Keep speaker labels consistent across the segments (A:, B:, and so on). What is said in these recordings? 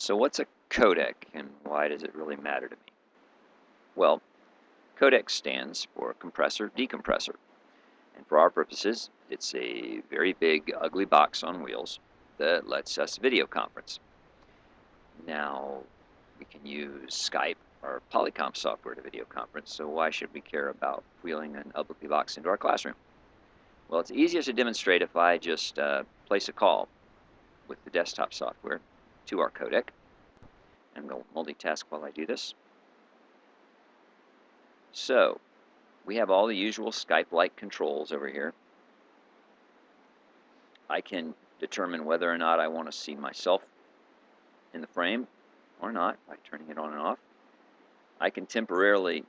A: So what's a codec and why does it really matter to me? Well, codec stands for compressor decompressor. And for our purposes, it's a very big, ugly box on wheels that lets us video conference. Now, we can use Skype or Polycom software to video conference, so why should we care about wheeling an ugly box into our classroom? Well, it's easiest to demonstrate if I just place a call with the desktop software to our codec. And we'll multitask while I do this. So, we have all the usual Skype-like controls over here. I can determine whether or not I want to see myself in the frame or not by turning it on and off. I can temporarily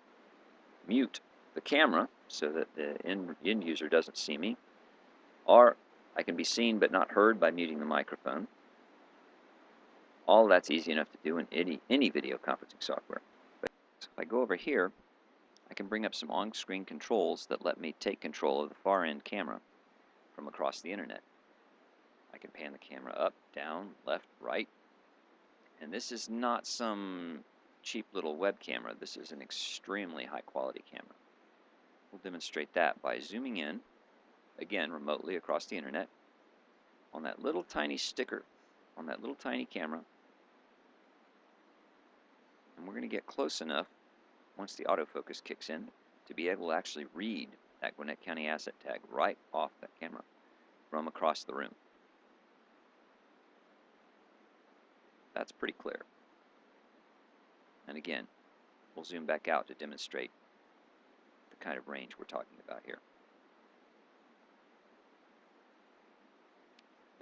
A: mute the camera so that the end user doesn't see me, or I can be seen but not heard by muting the microphone. All that's easy enough to do in any video conferencing software. So if I go over here, I can bring up some on-screen controls that let me take control of the far-end camera from across the internet. I can pan the camera up, down, left, right. And this is not some cheap little web camera. This is an extremely high-quality camera. We'll demonstrate that by zooming in, again, remotely across the internet, on that little tiny sticker, on that little tiny camera. And we're going to get close enough, once the autofocus kicks in, to be able to actually read that Gwinnett County asset tag right off that camera from across the room. That's pretty clear. And again, we'll zoom back out to demonstrate the kind of range we're talking about here.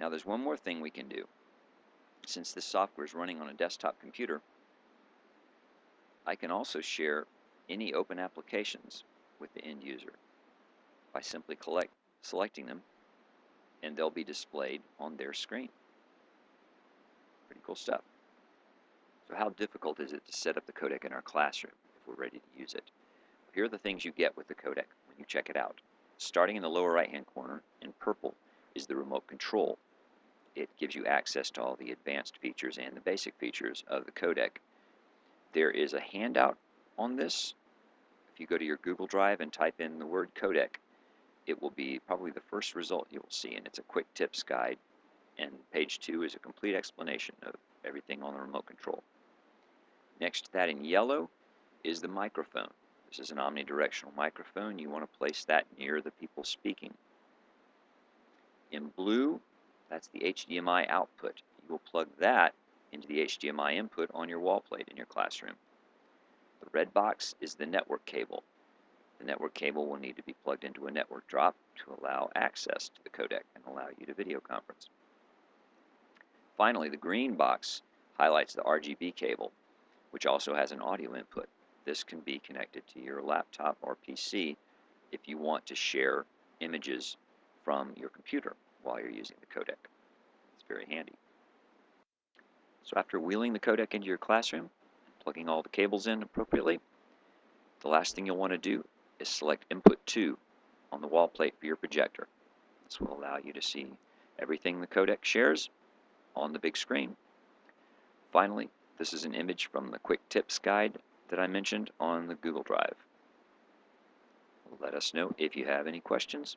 A: Now there's one more thing we can do. Since this software is running on a desktop computer, I can also share any open applications with the end user by simply selecting them, and they'll be displayed on their screen. Pretty cool stuff. So how difficult is it to set up the codec in our classroom if we're ready to use it? Here are the things you get with the codec when you check it out. Starting in the lower right-hand corner in purple is the remote control. It gives you access to all the advanced features and the basic features of the codec. There is a handout on this. If you go to your Google Drive and type in the word codec, it will be probably the first result you will see, and it's a quick tips guide. And page 2 is a complete explanation of everything on the remote control. Next to that in yellow is the microphone. This is an omnidirectional microphone. You want to place that near the people speaking. In blue, that's the HDMI output. You will plug that into the HDMI input on your wall plate in your classroom. The red box is the network cable. The network cable will need to be plugged into a network drop to allow access to the codec and allow you to video conference. Finally, the green box highlights the RGB cable, which also has an audio input. This can be connected to your laptop or PC if you want to share images from your computer while you're using the codec. It's very handy. So after wheeling the codec into your classroom and plugging all the cables in appropriately, the last thing you'll want to do is select Input 2 on the wall plate for your projector. This will allow you to see everything the codec shares on the big screen. Finally, this is an image from the quick tips guide that I mentioned on the Google Drive. Let us know if you have any questions.